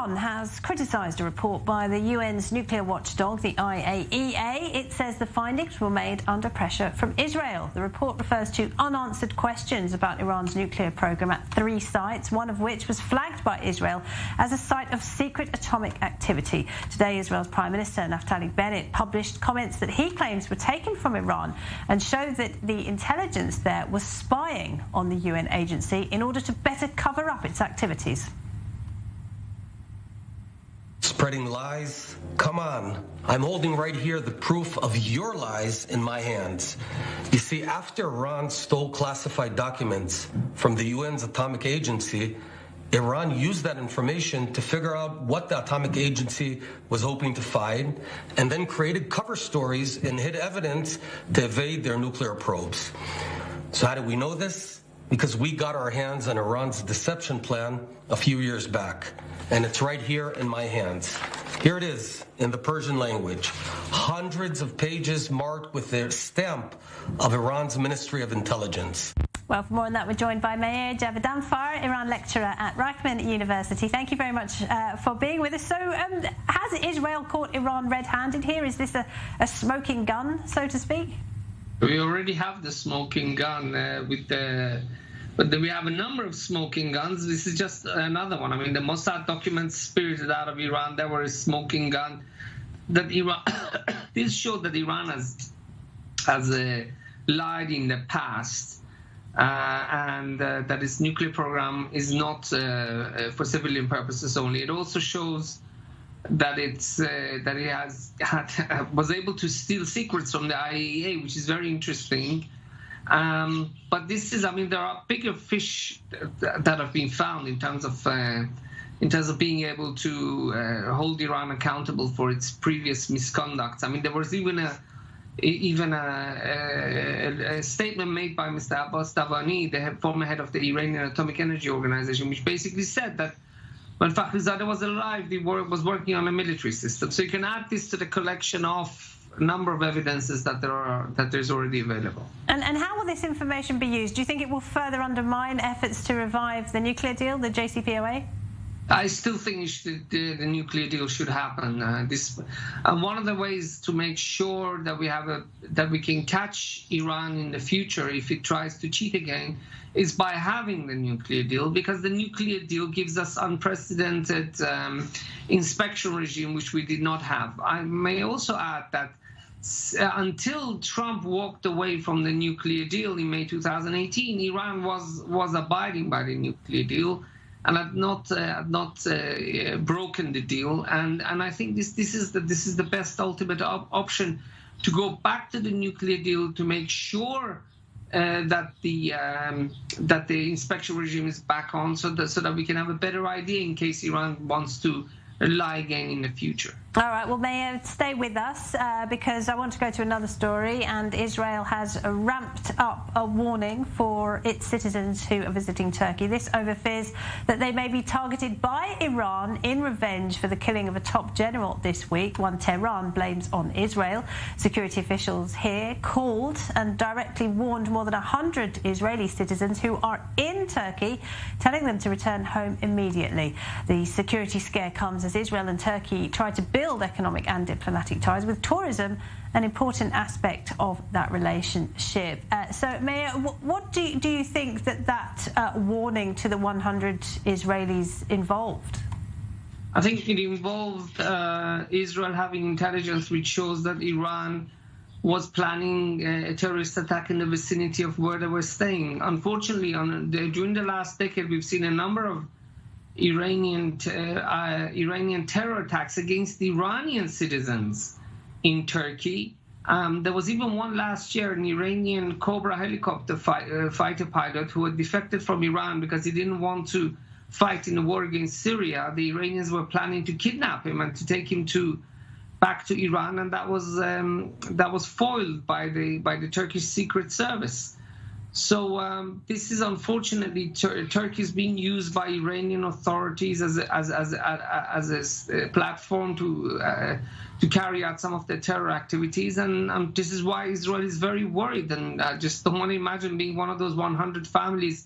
Iran has criticised a report by the UN's nuclear watchdog, the IAEA. It says the findings were made under pressure from Israel. The report refers to unanswered questions about Iran's nuclear programme at 3 sites, one of which was flagged by Israel as a site of secret atomic activity. Today, Israel's Prime Minister Naftali Bennett published comments that he claims were taken from Iran and show that the intelligence there was spying on the UN agency in order to better cover up its activities. Spreading lies? Come on. I'm holding right here the proof of your lies in my hands. You see, after Iran stole classified documents from the UN's atomic agency, Iran used that information to figure out what the atomic agency was hoping to find, and then created cover stories and hid evidence to evade their nuclear probes. So how do we know this? Because we got our hands on Iran's deception plan a few years back. And it's right here in my hands. Here it is in the Persian language. Hundreds of pages marked with the stamp of Iran's Ministry of Intelligence. Well, for more on that, we're joined by Meir Javedanfar, Iran lecturer at Reichman University. Thank you very much for being with us. So, has Israel caught Iran red-handed here? Is this a smoking gun, so to speak? We already have the smoking gun but we have a number of smoking guns. This is just another one. I mean, the Mossad documents spirited out of Iran, there were a smoking gun. That Iran, this showed that Iran has lied in the past, and that its nuclear program is not for civilian purposes only. It also shows that it was able to steal secrets from the IAEA, which is very interesting. But this is, I mean, there are bigger fish that have been found in terms of being able to hold Iran accountable for its previous misconduct. I mean, there was even a statement made by Mr. Abbas Davani, the former head of the Iranian Atomic Energy Organization, which basically said that when Fakhrizadeh was alive, he was working on a military system. So you can add this to the collection of a number of evidences that there's already available. And how will this information be used? Do you think it will further undermine efforts to revive the nuclear deal, the JCPOA? I still think the nuclear deal should happen. One of the ways to make sure that we can catch Iran in the future if it tries to cheat again is by having the nuclear deal, because the nuclear deal gives us unprecedented inspection regime, which we did not have. I may also add that until Trump walked away from the nuclear deal in May 2018, Iran was abiding by the nuclear deal and had not broken the deal. And I think this is the best ultimate option, to go back to the nuclear deal to make sure that the inspection regime is back on, so that we can have a better idea in case Iran wants to lie again in the future. All right, well, Meir, stay with us because I want to go to another story, and Israel has ramped up a warning for its citizens who are visiting Turkey. This over fears that they may be targeted by Iran in revenge for the killing of a top general this week, one Tehran blames on Israel. Security officials here called and directly warned more than 100 Israeli citizens who are in Turkey, telling them to return home immediately. The security scare comes as Israel and Turkey try to build economic and diplomatic ties, with tourism an important aspect of that relationship. So, Meir, what do you think that warning to the 100 Israelis involved? I think it involved Israel having intelligence which shows that Iran was planning a terrorist attack in the vicinity of where they were staying. Unfortunately, during the last decade, we've seen a number of Iranian terror attacks against Iranian citizens in Turkey. There was even one last year, an Iranian Cobra helicopter fighter pilot who had defected from Iran because he didn't want to fight in the war against Syria. The Iranians were planning to kidnap him and to take him back to Iran, and that was foiled by the Turkish Secret Service. So this is unfortunately Turkey is being used by Iranian authorities as a platform to carry out some of the terror activities, and this is why Israel is very worried. And I just don't want to imagine being one of those 100 families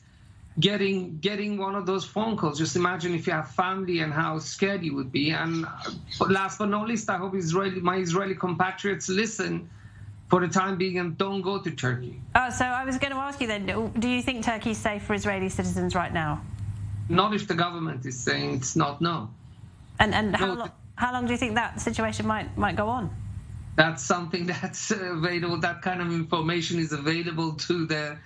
getting one of those phone calls. Just imagine if you have family and how scared you would be. And last but not least, I hope my Israeli compatriots listen for the time being and don't go to Turkey. So I was going to ask you then, do you think Turkey is safe for Israeli citizens right now? Not if the government is saying it's not, no. And how long do you think that situation might go on? That's something that's available. That kind of information is available to the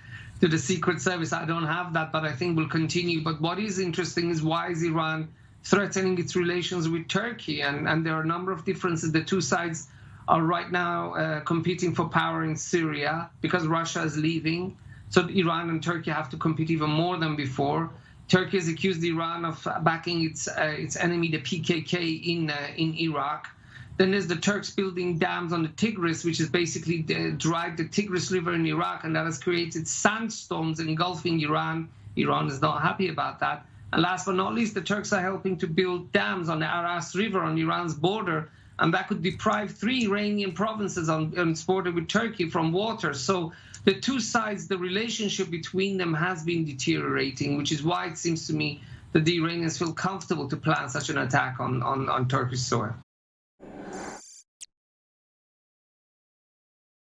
Secret Service. I don't have that, but I think will continue. But what is interesting is, why is Iran threatening its relations with Turkey? And there are a number of differences. The two sides are right now competing for power in Syria because Russia is leaving. So Iran and Turkey have to compete even more than before. Turkey has accused Iran of backing its enemy, the PKK, in Iraq. Then there's the Turks building dams on the Tigris, which is basically dried the Tigris River in Iraq, and that has created sandstorms engulfing Iran. Iran is not happy about that. And last but not least, the Turks are helping to build dams on the Aras River on Iran's border, and that could deprive 3 Iranian provinces on its border with Turkey from water. So the two sides, the relationship between them has been deteriorating, which is why it seems to me that the Iranians feel comfortable to plan such an attack on Turkish soil.